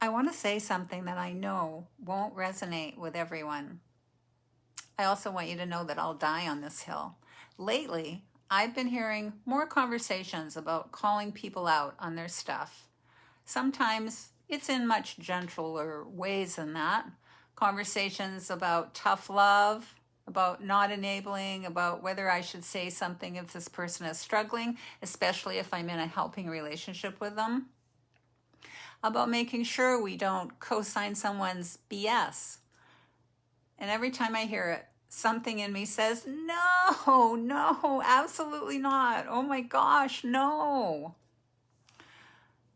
I want to say something that I know won't resonate with everyone. I also want you to know that I'll die on this hill. Lately, I've been hearing more conversations about calling people out on their stuff. Sometimes it's in much gentler ways than that. Conversations about tough love, about not enabling, about whether I should say something if this person is struggling, especially if I'm in a helping relationship with them, about making sure we don't co-sign someone's BS. And every time I hear it, something in me says, no, no, absolutely not. Oh my gosh, no.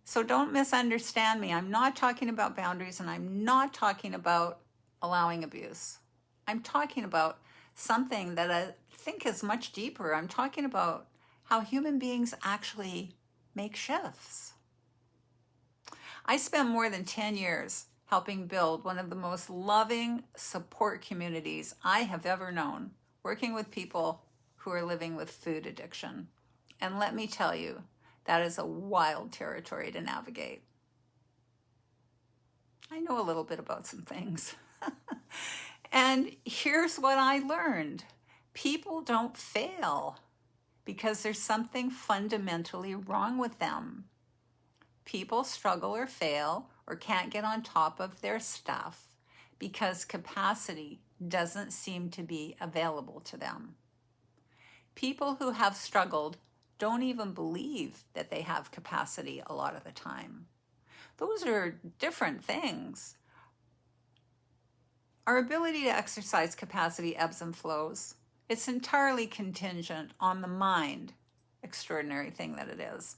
So don't misunderstand me. I'm not talking about boundaries, and I'm not talking about allowing abuse. I'm talking about something that I think is much deeper. I'm talking about how human beings actually make shifts. I spent more than 10 years helping build one of the most loving support communities I have ever known, working with people who are living with food addiction. And let me tell you, that is a wild territory to navigate. I know a little bit about some things. And here's what I learned. People don't fail because there's something fundamentally wrong with them. People struggle or fail or can't get on top of their stuff because capacity doesn't seem to be available to them. People who have struggled don't even believe that they have capacity a lot of the time. Those are different things. Our ability to exercise capacity ebbs and flows. It's entirely contingent on the mind, extraordinary thing that it is.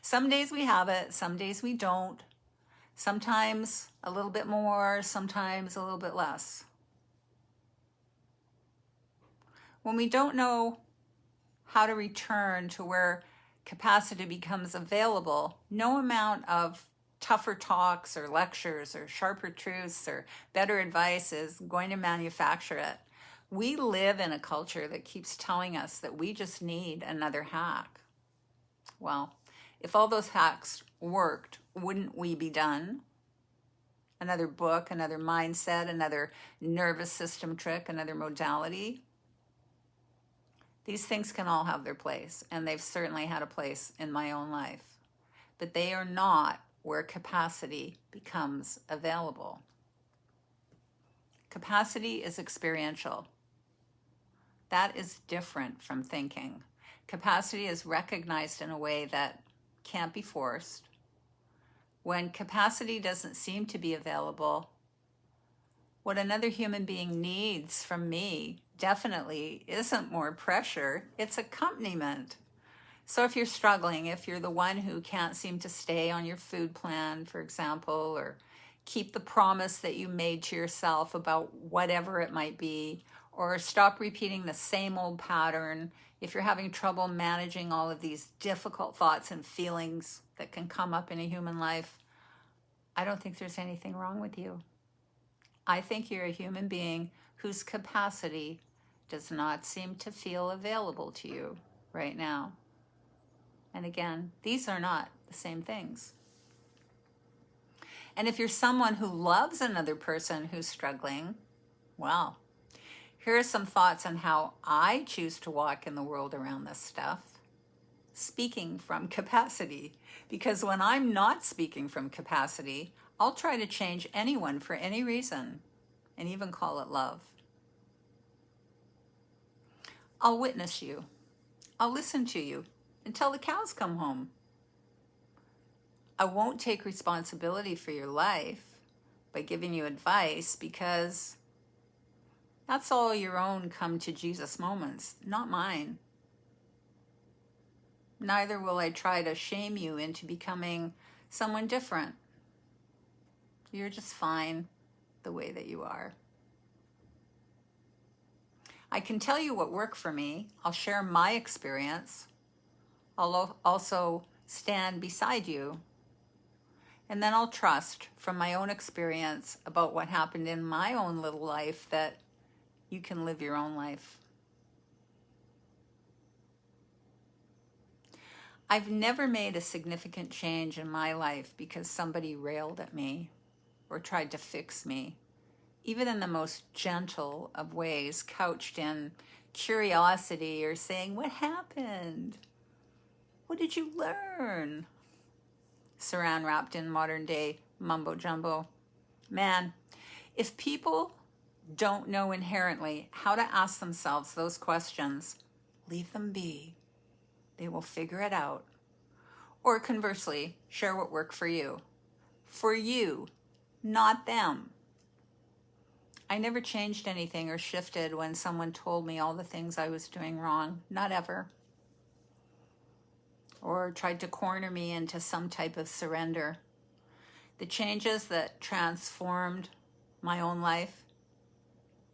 Some days we have it, some days we don't. Sometimes a little bit more, sometimes a little bit less. When we don't know how to return to where capacity becomes available, no amount of tougher talks or lectures or sharper truths or better advice is going to manufacture it. We live in a culture that keeps telling us that we just need another hack. Well, if all those hacks worked, wouldn't we be done? Another book, another mindset, another nervous system trick, another modality. These things can all have their place, and they've certainly had a place in my own life. But they are not where capacity becomes available. Capacity is experiential. That is different from thinking. Capacity is recognized in a way that can't be forced. When capacity doesn't seem to be available, what another human being needs from me definitely isn't more pressure, it's accompaniment. So if you're struggling, if you're the one who can't seem to stay on your food plan, for example, or keep the promise that you made to yourself about whatever it might be, or stop repeating the same old pattern, if you're having trouble managing all of these difficult thoughts and feelings that can come up in a human life, I don't think there's anything wrong with you. I think you're a human being whose capacity does not seem to feel available to you right now. And again, these are not the same things. And if you're someone who loves another person who's struggling, well, here are some thoughts on how I choose to walk in the world around this stuff. Speaking from capacity. Because when I'm not speaking from capacity, I'll try to change anyone for any reason and even call it love. I'll witness you. I'll listen to you until the cows come home. I won't take responsibility for your life by giving you advice because that's all your own come to Jesus moments, not mine. Neither will I try to shame you into becoming someone different. You're just fine the way that you are. I can tell you what worked for me. I'll share my experience. I'll also stand beside you. And then I'll trust from my own experience about what happened in my own little life that you can live your own life. I've never made a significant change in my life because somebody railed at me. or tried to fix me, even in the most gentle of ways, couched in curiosity or saying, "What happened? What did you learn?" Saran wrapped in modern day mumbo jumbo. Man, if people don't know inherently how to ask themselves those questions, leave them be. They will figure it out. Or conversely, share what worked for you. For you, not them. I never changed anything or shifted when someone told me all the things I was doing wrong. Not ever. Or tried to corner me into some type of surrender. The changes that transformed my own life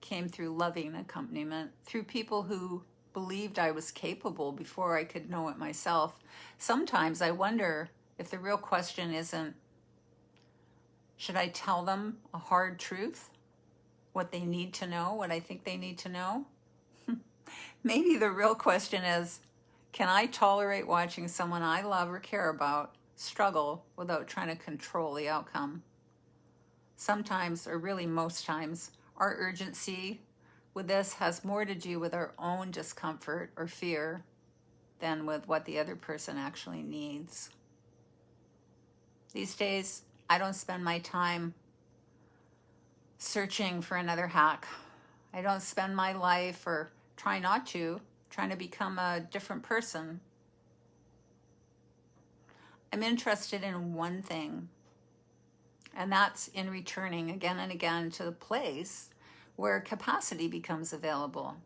came through loving accompaniment, through people who believed I was capable before I could know it myself. Sometimes I wonder if the real question isn't, should I tell them a hard truth? What they need to know, what I think they need to know? Maybe the real question is, can I tolerate watching someone I love or care about struggle without trying to control the outcome? Sometimes, or really most times, our urgency with this has more to do with our own discomfort or fear than with what the other person actually needs. These days, I don't spend my time searching for another hack. I don't spend my life, or try not to, trying to become a different person. I'm interested in one thing, and that's in returning again and again to the place where capacity becomes available.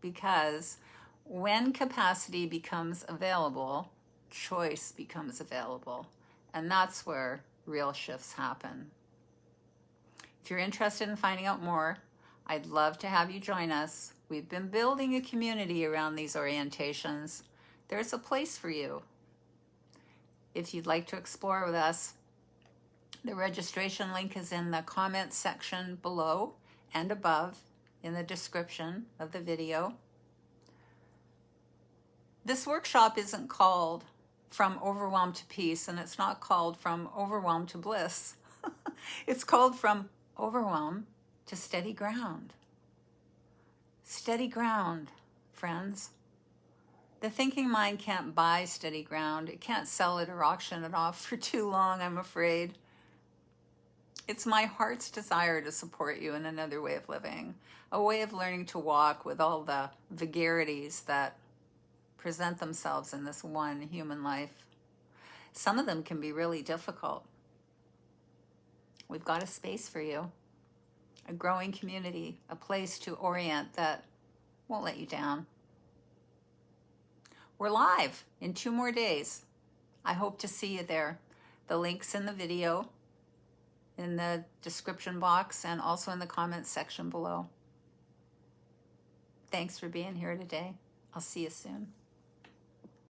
Because when capacity becomes available, choice becomes available. And that's where real shifts happen. If you're interested in finding out more, I'd love to have you join us. We've been building a community around these orientations. There's a place for you. If you'd like to explore with us, the registration link is in the comments section below and above in the description of the video. This workshop isn't called From Overwhelm to Peace, and it's not called From Overwhelm to Bliss. It's called From Overwhelm to Steady Ground. Steady ground, friends. The thinking mind can't buy steady ground. It can't sell it or auction it off for too long, I'm afraid. It's my heart's desire to support you in another way of living, a way of learning to walk with all the vagaries that present themselves in this one human life. Some of them can be really difficult. We've got a space for you, a growing community, a place to orient that won't let you down. We're live in 2 more days. I hope to see you there. The link's in the video, in the description box, and also in the comments section below. Thanks for being here today. I'll see you soon.